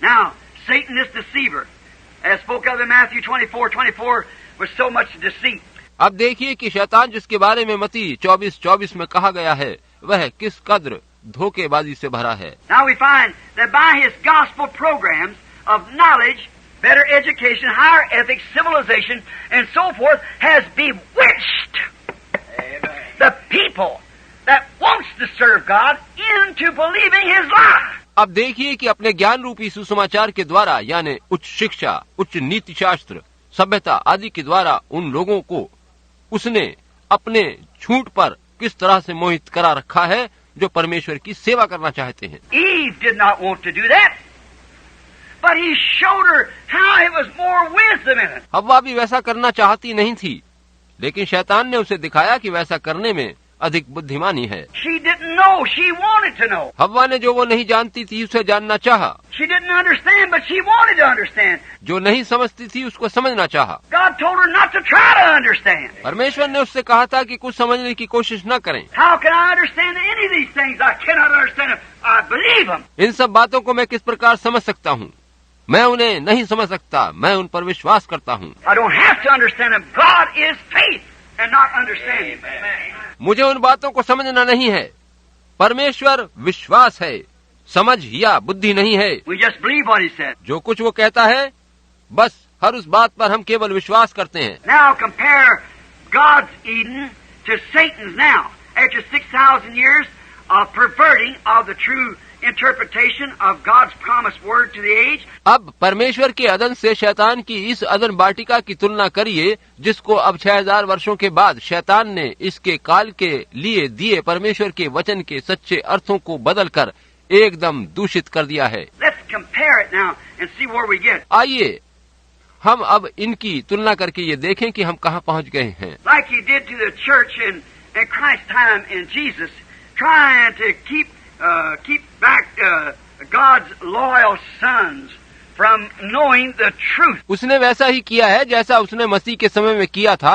Now, Satan, this deceiver, as spoke of in Matthew 24:24, was so much deceit. अब देखिए कि शैतान जिसके बारे में मत्ती 24:24 में कहा गया है वह किस कद्र धोखेबाजी से भरा है। Now we find that by his gospel programs of knowledge, better education, higher ethics, civilization, and so forth, has bewitched the people that wants to serve God into believing his lie. अब देखिए कि अपने ज्ञान रूपी सुसमाचार के द्वारा यानी उच्च शिक्षा, उच्च नीति शास्त्र, सभ्यता आदि के द्वारा उन लोगों को उसने अपने झूठ पर किस तरह से मोहित करा रखा है जो परमेश्वर की सेवा करना चाहते हैं। Eve did not want to do that, but he showed her how it was more wisdom in it. हव्वा भी वैसा करना चाहती नहीं थी, लेकिन शैतान ने उसे दिखाया कि वैसा करने में अधिक बुद्धिमानी है। She didn't know, she wanted to know. हव्वा ने जो वो नहीं जानती थी उसे जानना चाहा। She didn't understand, but she wanted to understand. जो नहीं समझती थी उसको समझना चाहा। God told her not to try to understand. परमेश्वर ने उससे कहा था कि कुछ समझने की कोशिश न करें। How can I understand any of these things? I cannot understand them. I believe them. इन सब बातों को मैं किस प्रकार समझ सकता हूँ? मैं उन्हें नहीं समझ सकता, मैं उन पर विश्वास करता हूँ। I don't have to understand them. God is faith and not understanding. मुझे उन बातों को समझना नहीं है। परमेश्वर विश्वास है, समझ या बुद्धि नहीं है। We just believe what he said. जो कुछ वो कहता है बस हर उस बात पर हम केवल विश्वास करते हैं। Now compare God's Eden to Satan's now. After 6,000 years of perverting of the true interpretation of God's promised word to the age. अब परमेश्वर के अदन से शैतान की इस अदन बाटिका की तुलना करिए जिसको अब 6,000 वर्षों के बाद शैतान ने इसके काल के लिए दिए परमेश्वर के वचन के सच्चे अर्थों को बदलकर एकदम दूषित कर दिया है। Let's compare it now and see where we get. आइए हम अब इनकी तुलना करके ये देखें कि हम कहाँ पहुँच गए हैं। Like he did to the church in Christ's time in Jesus, trying to keep back God's loyal sons from knowing the truth. उसने वैसा ही किया है जैसा उसने मसीह के समय में किया था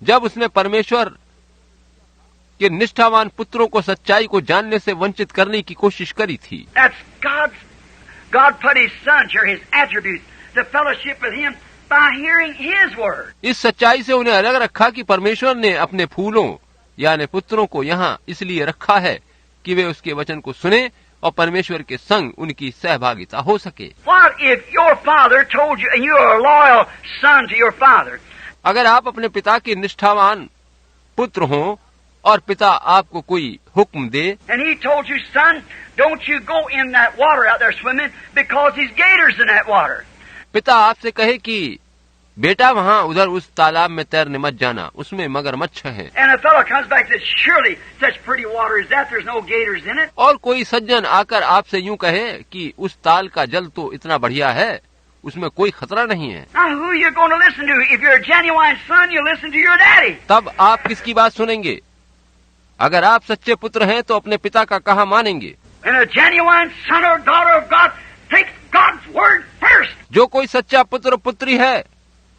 जब उसने परमेश्वर के निष्ठावान पुत्रों को सच्चाई को जानने से वंचित करने की कोशिश करी थी। That's God put his son here, his attributes, to fellowship with him by hearing his word. इस सच्चाई से उन्हें अलग रखा कि परमेश्वर ने अपने फूलों यानी पुत्रों को यहाँ इसलिए रखा है कि वे उसके वचन को सुने और परमेश्वर के संग उनकी सहभागिता हो सके। What if your father told you, and you are a loyal son to your father? अगर आप अपने पिता के निष्ठावान पुत्र हों और पिता आपको कोई हुक्म दे, And he told you, son, don't you go in that water out there swimming because there's gators in that water. पिता आपसे कहे कि बेटा वहाँ उधर उस तालाब में तैरने मत जाना, उसमें मगरमच्छ है। And a fellow comes back and says, surely such pretty water as that, there's no gators in it. और कोई सज्जन आकर आपसे यूं कहे कि उस ताल का जल तो इतना बढ़िया है, उसमें कोई खतरा नहीं है। Now who are you going to listen to? If you're a genuine son, you listen to your daddy. तब आप किसकी बात सुनेंगे? अगर आप सच्चे पुत्र हैं तो अपने पिता का कहा मानेंगे। And a genuine son or daughter of God takes God's word first. जो कोई सच्चा पुत्र पुत्री है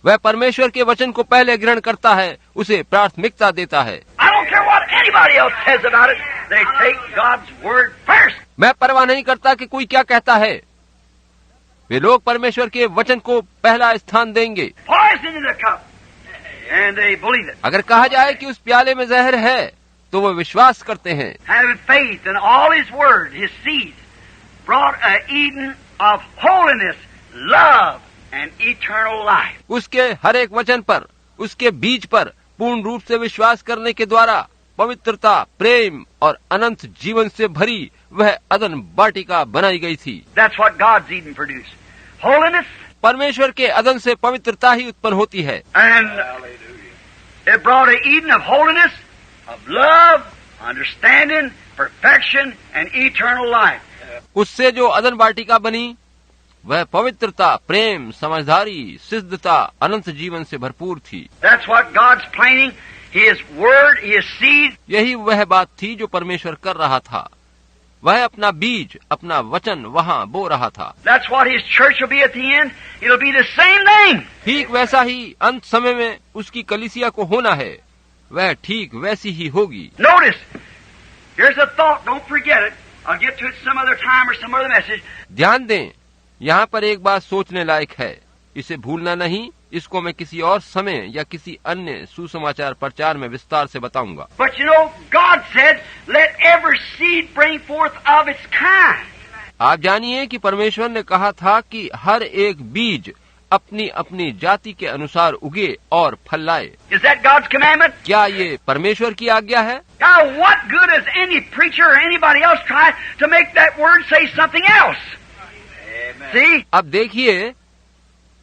वह परमेश्वर के वचन को पहले ग्रहण करता है, उसे प्राथमिकता देता है। I don't care what anybody else says about it. They take God's word first. मैं परवाह नहीं करता कि कोई क्या कहता है, वे लोग परमेश्वर के वचन को पहला स्थान देंगे। Poison in the cup. And they believe it. अगर कहा जाए कि उस प्याले में जहर है तो वो विश्वास करते हैं। Having faith in all his word, his seeds, brought an Eden of holiness, love, and eternal life. उसके हर एक वचन पर, उसके बीज पर पूर्ण रूप से विश्वास करने के द्वारा पवित्रता, प्रेम और अनंत जीवन से भरी वह अदन बाटिका बनाई गई थी। That's what God's Eden produced. Holiness. परमेश्वर के अदन से पवित्रता ही उत्पन्न होती है। And it brought an Eden of holiness, of love, understanding, perfection, and eternal life. उससे जो अदन बाटिका बनी वह पवित्रता, प्रेम, समझदारी, सिद्धता, अनंत जीवन से भरपूर थी। That's what God's planning, His word, His seed. यही वह बात थी जो परमेश्वर कर रहा था। वह अपना बीज, अपना वचन वहाँ बो रहा था। That's what His church will be at the end. It'll be the same thing. ठीक वैसा ही अंत समय में उसकी कलीसिया को होना है, वह ठीक वैसी ही होगी। Notice, here's a thought. Don't forget it. I'll get to it some other time or some other message. ध्यान दें, यहाँ पर एक बात सोचने लायक है, इसे भूलना नहीं। इसको मैं किसी और समय या किसी अन्य सुसमाचार प्रचार में विस्तार से बताऊंगा। But you know, God said, let every seed bring forth of its kind. आप जानिए कि परमेश्वर ने कहा था कि हर एक बीज अपनी अपनी जाति के अनुसार उगे और फल लाए। Is that God's commandment? क्या ये परमेश्वर की आज्ञा है? Now, what good has any preacher or anybody else tried to make that word say something else? Amen. See? अब देखिए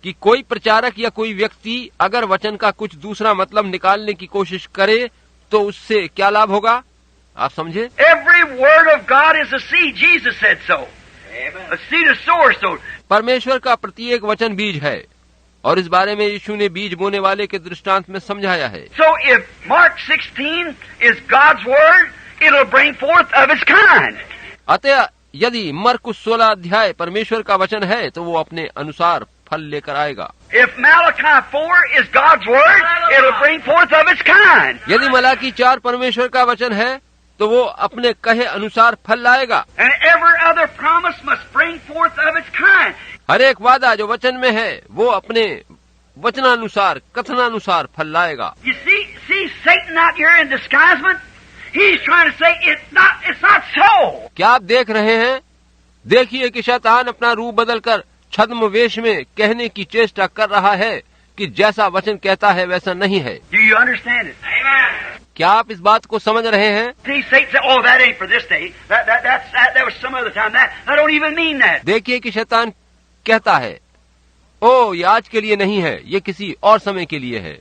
कि कोई प्रचारक या कोई व्यक्ति अगर वचन का कुछ दूसरा मतलब निकालने की कोशिश करे तो उससे क्या लाभ होगा? आप समझे? Every word of God is a seed. Jesus said so. Amen. A seed of sower sowed. परमेश्वर का प्रत्येक वचन बीज है और इस बारे में यीशु ने बीज बोने वाले के दृष्टांत में समझाया है। So if Mark 16 is God's word, it'll bring forth of its kind. अतः यदि मरकुस 16 अध्याय परमेश्वर का वचन है तो वो अपने अनुसार फल लेकर आएगा। If Malachi 4 is God's word, it'll bring forth of its kind. यदि मलाकी 4 परमेश्वर का वचन है तो वो अपने कहे अनुसार फल लाएगा। And every other promise must bring forth of its kind. हर एक वादा जो वचन में है वो अपने वचनानुसार कथनानुसार फल लाएगा। You see Satan out here in disguisement? He's trying to say it's not so. क्या आप देख रहे हैं? देखिए कि शैतान अपना रूप बदलकर छद्म वेश में कहने की चेष्टा कर रहा है कि जैसा वचन कहता है वैसा नहीं है। Do you understand it? Amen. क्या आप इस बात को समझ रहे हैं? See, Satan said, "Oh, that ain't for this day. That was some other time. That don't even mean that." देखिए कि शैतान कहता है, ओ ये आज के लिए नहीं है, ये किसी और समय के लिए है,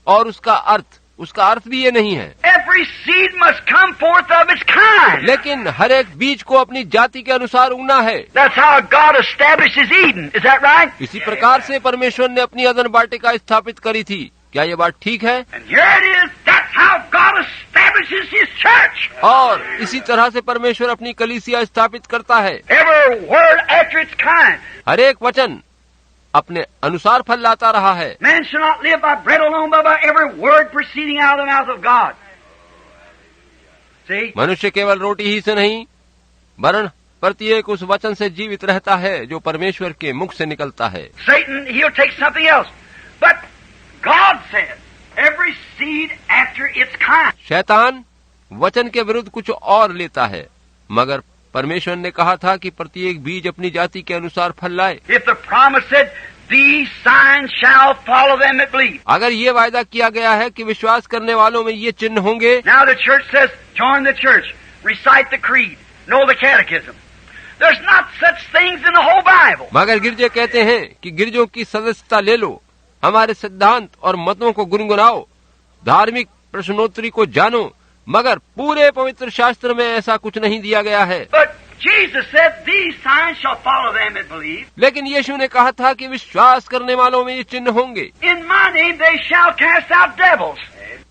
और उसका अर्थ भी ये नहीं है। Every seed must come forth of its kind. लेकिन हर एक बीज को अपनी जाति के अनुसार उगना है। That's how God establishes Eden. Is that right? इसी प्रकार से परमेश्वर ने अपनी अदन वाटिका स्थापित करी थी। क्या ये बात ठीक है? And here it is. That's how God establishes His church. और इसी तरह से परमेश्वर अपनी कलीसिया स्थापित करता है। Every word after its kind. हर एक वचन अपने अनुसार फल लाता रहा है। Man shall not live by bread alone, but by every word proceeding out of the mouth of God. See? मनुष्य केवल रोटी ही से नहीं वरन प्रत्येक उस वचन से जीवित रहता है जो परमेश्वर के मुख से निकलता है। Satan, he'll take something else. But God says, every seed after its kind. शैतान वचन के विरुद्ध कुछ और लेता है, मगर परमेश्वर ने कहा था कि प्रत्येक बीज अपनी जाति के अनुसार फल लाए। If the promise said, these signs shall follow them that believe. अगर ये वायदा किया गया है कि विश्वास करने वालों में ये चिन्ह होंगे। Now the church says, join the church, recite the creed, know the catechism. There's not such things in the whole Bible. मगर गिरजे कहते हैं कि गिरजों की सदस्यता ले लो, हमारे सिद्धांत और मतों को गुनगुनाओ, धार्मिक प्रश्नोत्तरी को जानो, मगर पूरे पवित्र शास्त्र में ऐसा कुछ नहीं दिया गया है। But Jesus said, these signs shall follow them that believe. लेकिन यीशु ने कहा था कि विश्वास करने वालों में ये चिन्ह होंगे। In my name they shall cast out devils.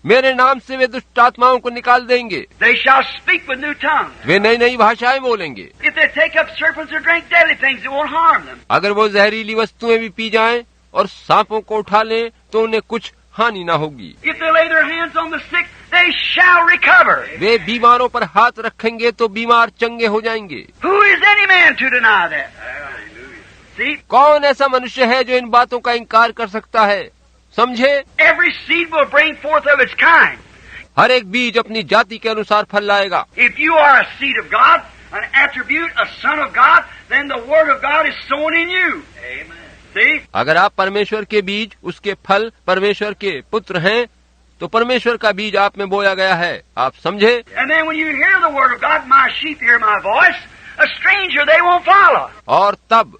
मेरे नाम से वे दुष्ट आत्माओं को निकाल देंगे। They shall speak with new tongues. वे नई नई भाषाएं बोलेंगे। If they take up serpents or drink deadly things, it won't harm them. अगर वो जहरीली वस्तुएं भी पी जाएं और सांपों को उठा लें तो उन्हें कुछ हानि न होगी। If they lay their hands on the sick, they shall recover. वे बीमारों पर हाथ रखेंगे तो बीमार चंगे हो जाएंगे। Who is any man to deny that? See, कौन ऐसा मनुष्य है जो इन बातों का इनकार कर सकता है? समझे? every seed will bring forth of its kind. हर एक बीज अपनी जाति के अनुसार फल लाएगा। If you are a seed of God, an attribute, a son of God, then the word of God is sown in you. Amen. See? अगर आप परमेश्वर के बीज, उसके फल परमेश्वर के पुत्र हैं, तो परमेश्वर का बीज आप में बोया गया है। आप समझे? And then when you hear the word of God, my sheep hear my voice, a stranger they won't follow. और तब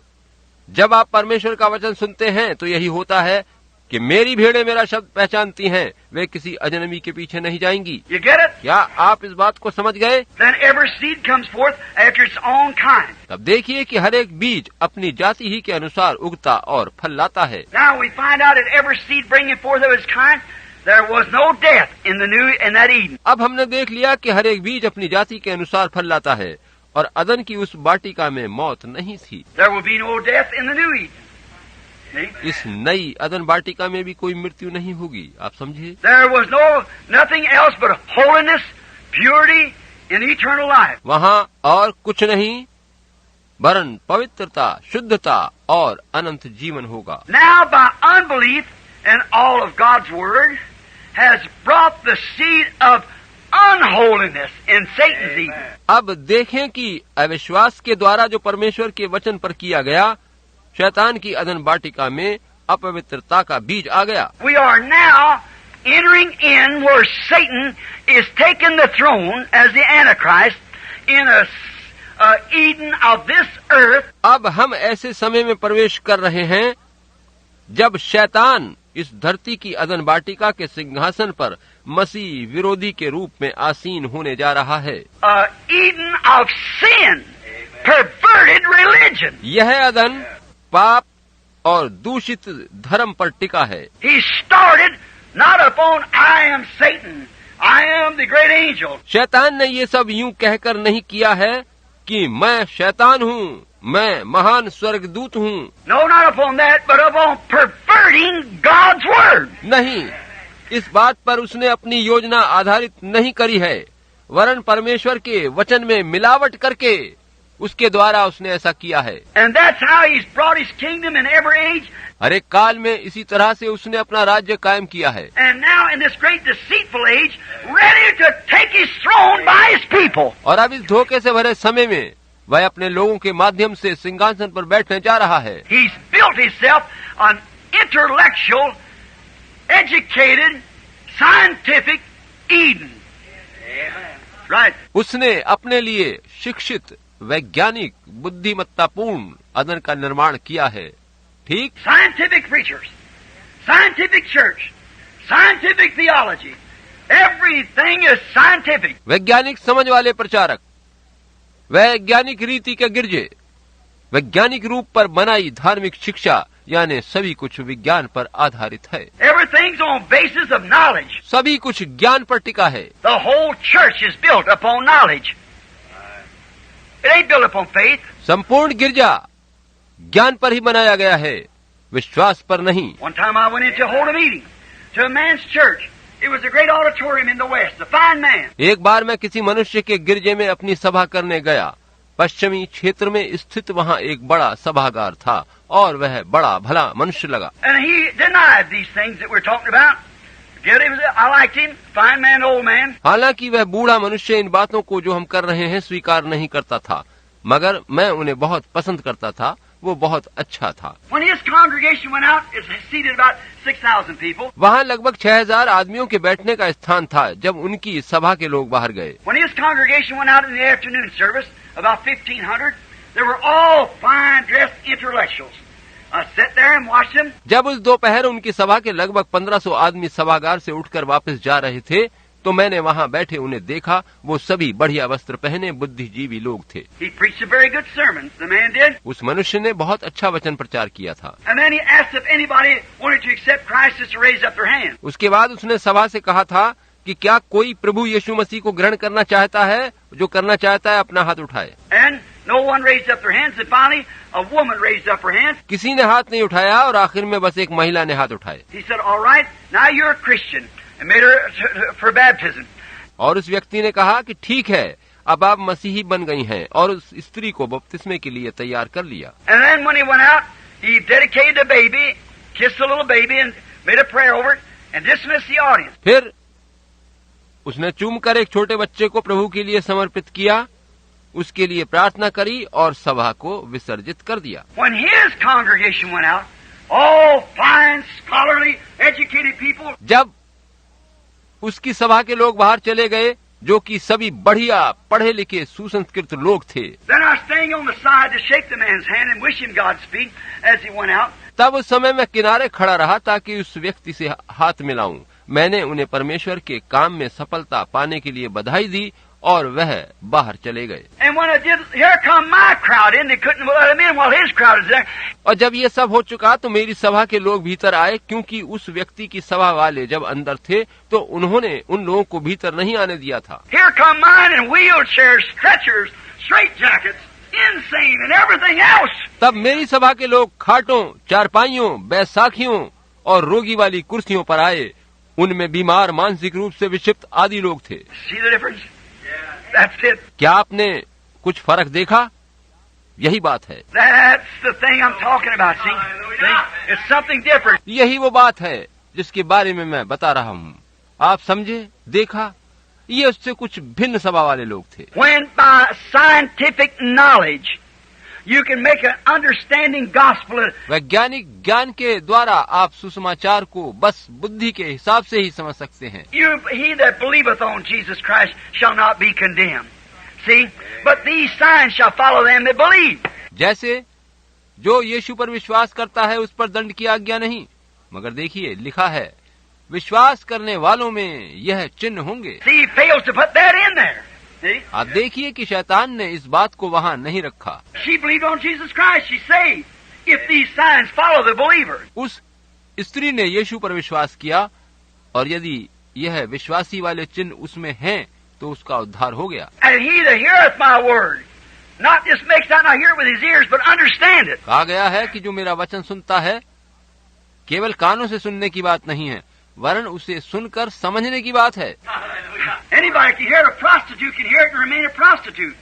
जब आप परमेश्वर का वचन सुनते हैं तो यही होता है कि मेरी भेड़ें मेरा शब्द पहचानती हैं, वे किसी अजनबी के पीछे नहीं जाएंगी। You get it? क्या आप इस बात को समझ गए? Then every seed comes forth after its own kind. तब देखिए कि हर एक बीज अपनी जाति ही के अनुसार उगता और फल लाता है। Now we find out that every seed bringing forth of its kind, there was no death in that Eden. अब हमने देख लिया कि हर एक बीज अपनी जाति के अनुसार फल लाता है और अदन की उस वाटिका में मौत नहीं थी। There will be no death in the new Eden. See? इस नई अदन वाटिका में भी कोई मृत्यु नहीं होगी। आप समझे? There was nothing else but holiness, purity, and eternal life. वहाँ और कुछ नहीं वरन पवित्रता, शुद्धता और अनंत जीवन होगा। Now by unbelief in all of God's word has brought the seed of unholiness in Satan's Eden. अब देखें कि अविश्वास के द्वारा जो परमेश्वर के वचन पर किया गया, शैतान की अदन बाटिका में अपवित्रता का बीज आ गया। We are now entering in where Satan is taking the throne as the Antichrist in a Eden of this earth. अब हम ऐसे समय में प्रवेश कर रहे हैं जब शैतान इस धरती की अदन बाटिका के सिंहासन पर मसीह विरोधी के रूप में आसीन होने जा रहा है। Eden of sin, perverted religion. यह अदन पाप और दूषित धर्म पर टिका है। He started not upon I am Satan, I am the great angel. शैतान ने ये सब यूं कहकर नहीं किया है कि मैं शैतान हूँ, मैं महान स्वर्गदूत हूँ। No, not upon that, but upon perverting God's word. नहीं, इस बात पर उसने अपनी योजना आधारित नहीं करी है, वरन परमेश्वर के वचन में मिलावट करके उसके द्वारा उसने ऐसा किया है। And that's how he's brought his kingdom in every age. हर एक काल में इसी तरह से उसने अपना राज्य कायम किया है। And now in this great deceitful age, ready to take his throne by his people. और अब इस धोखे से भरे समय में वह अपने लोगों के माध्यम से सिंहासन पर बैठने जा रहा है। He's built himself an intellectual, educated, scientific Eden. Right. उसने अपने लिए शिक्षित, वैज्ञानिक, बुद्धिमत्तापूर्ण अदन का निर्माण किया है। ठीक, Scientific preachers, scientific church, scientific theology, everything is scientific. वैज्ञानिक समझ वाले प्रचारक, वैज्ञानिक रीति के गिरजे, वैज्ञानिक रूप पर बनाई धार्मिक शिक्षा, यानी सभी कुछ विज्ञान पर आधारित है। Everything's on basis of knowledge. सभी कुछ ज्ञान पर टिका है। The whole church is built upon knowledge. It ain't built upon faith. संपूर्ण गिरजा ज्ञान पर ही बनाया गया है, विश्वास पर नहीं। One time I went in to hold a meeting to a man's church. It was a great auditorium in the west, a fine man. एक बार मैं किसी मनुष्य के गिरजे में अपनी सभा करने गया। पश्चिमी क्षेत्र में स्थित वहाँ एक बड़ा सभागार था और वह बड़ा भला मनुष्य लगा। And he denied these things that we're talking about. I liked him, fine man, old man. हालांकि वह बूढ़ा मनुष्य इन बातों को जो हम कर रहे हैं स्वीकार नहीं करता था, मगर मैं उन्हें बहुत पसंद करता था। वो बहुत अच्छा था। When his congregation went out, it seated about 6,000 people. वहाँ लगभग 6,000 आदमियों के बैठने का स्थान था जब उनकी सभा के लोग बाहर गए। When his congregation went out in the afternoon service, about 1,500, they were all fine dressed intellectuals. I sat there and watched them. जब उस दोपहर उनकी सभा के लगभग 1,500 आदमी सभागार से उठकर वापस जा रहे थे, तो मैंने वहाँ बैठे उन्हें देखा। वो सभी बढ़िया वस्त्र पहने बुद्धिजीवी लोग थे। He preached a very good sermon, the man did. उस मनुष्य ने बहुत अच्छा वचन प्रचार किया था। And then he asked if anybody wanted to accept Christ just to raise up their hand. उसके बाद उसने सभा से कहा था कि क्या कोई प्रभु यीशु मसीह को ग्रहण करना चाहता है? जो करना चाहता है अपना हाथ उठाए। And no one raised up their hands. And finally, a woman raised up her hands. किसी ने हाथ नहीं उठाया और आखिर में बस एक महिला ने हाथ उठाए। He said, "All right, now you're a Christian," and made her for baptism. और उस व्यक्ति ने कहा कि ठीक है, अब आप मसीही बन गई हैं, और उस स्त्री को बपतिस्मे के लिए तैयार कर लिया। And then when he went out, he dedicated the baby, kissed the little baby, and made a prayer over it, and dismissed the audience. फिर उसने चूमकर एक छोटे बच्चे को प्रभु के लिए समर्पित किया, उसके लिए प्रार्थना करी और सभा को विसर्जित कर दिया। When his congregation went out, all fine, scholarly, educated people. जब उसकी सभा के लोग बाहर चले गए, जो कि सभी बढ़िया पढ़े लिखे सुसंस्कृत लोग थे, Then I was staying on the side to shake the man's hand and wish him Godspeed as he went out. तब उस समय मैं किनारे खड़ा रहा ताकि उस व्यक्ति से हाथ मिलाऊं। मैंने उन्हें परमेश्वर के काम में सफलता पाने के लिए बधाई दी और वह बाहर चले गए। And when I did, here come my crowd in. They couldn't let him in while his crowd was there. और जब ये सब हो चुका तो मेरी सभा के लोग भीतर आए, क्योंकि उस व्यक्ति की सभा वाले जब अंदर थे तो उन्होंने उन लोगों को भीतर नहीं आने दिया था। Here come mine in wheelchairs, stretchers, straitjackets, insane, and everything else. तब मेरी सभा के लोग खाटों, चारपाइयों, बैसाखियों और रोगी वाली कुर्सियों पर आए। उनमें बीमार, मानसिक रूप से विक्षिप्त आदि लोग थे। See the difference? That's it. क्या आपने कुछ फर्क देखा? यही बात है। That's the thing I'm talking about, see? It's something different. यही वो बात है जिसके बारे में मैं बता रहा हूँ। आप समझे, देखा, ये उससे कुछ भिन्न स्वभाव वाले लोग थे। When by scientific knowledge you can make an understanding gospel. वैज्ञानिक ज्ञान के द्वारा आप सुसमाचार को बस बुद्धि के हिसाब से ही समझ सकते हैं। He that believeth on Jesus Christ shall not be condemned. See, but these signs shall follow them that believe. जैसे जो यीशु पर विश्वास करता है उस पर दंड की आज्ञा नहीं, मगर देखिए लिखा है विश्वास करने वालों में यह चिन्ह होंगे। See, he fails to put that in there. See? आप देखिए कि शैतान ने इस बात को वहाँ नहीं रखा। She believed on Jesus Christ. She saved. If these signs follow the believer. उस स्त्री ने यीशु पर विश्वास किया और यदि यह विश्वासी वाले चिन्ह उसमें हैं तो उसका उद्धार हो गया। And he that heareth my word, not just makes not hear it with his ears, but understand it. कहा गया है कि जो मेरा वचन सुनता है, केवल कानों से सुनने की बात नहीं है, वरन उसे सुनकर समझने की बात है। Anybody can hear it. A prostitute can hear it and remain a prostitute.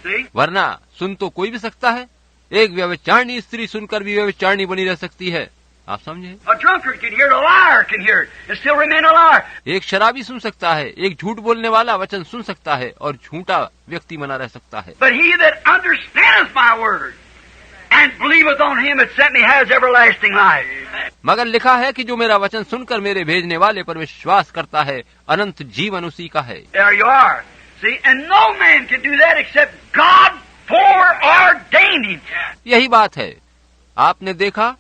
See? वरना सुन तो कोई भी सकता है, एक व्यभिचारिणी स्त्री सुनकर भी व्यभिचारिणी बनी रह सकती है। आप समझे? A drunkard can hear it. A liar can hear it and still remain a liar. एक शराबी सुन सकता है, एक झूठ बोलने वाला वचन सुन सकता है और झूठा व्यक्ति बना रह सकता है। But he that understandeth my word and believeth on him that sent me has everlasting life. मगर लिखा है कि जो मेरा वचन सुनकर मेरे भेजने वाले पर विश्वास करता है, अनंत जीवन उसी का है। There you are. See, and no man can do that except God foreordained him. यही बात है, आपने देखा,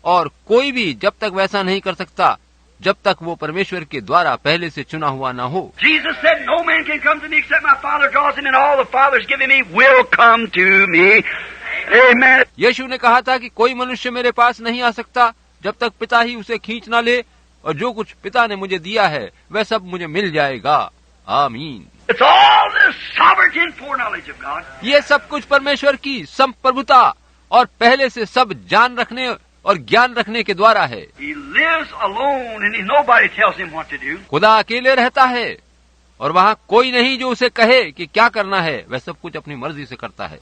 और कोई भी जब तक वैसा नहीं कर सकता जब तक वो परमेश्वर के द्वारा पहले से चुना हुआ न हो। Jesus said, "No man can come to me except my Father draws him, and all the Father's given me will come to me." Amen. यीशु ने कहा था कि कोई मनुष्य मेरे पास नहीं आ सकता जब तक पिता ही उसे खींच ना ले, और जो कुछ पिता ने मुझे दिया है वह सब मुझे मिल जाएगा। आमीन। It's all the sovereignty and foreknowledge of God. ये सब कुछ परमेश्वर की संप्रभुता और पहले से सब जान रखने और ज्ञान रखने के द्वारा है। He lives alone and nobody tells him what to do. खुदा अकेले रहता है और वहाँ कोई नहीं जो उसे कहे कि क्या करना है, वह सब कुछ अपनी मर्जी से करता है।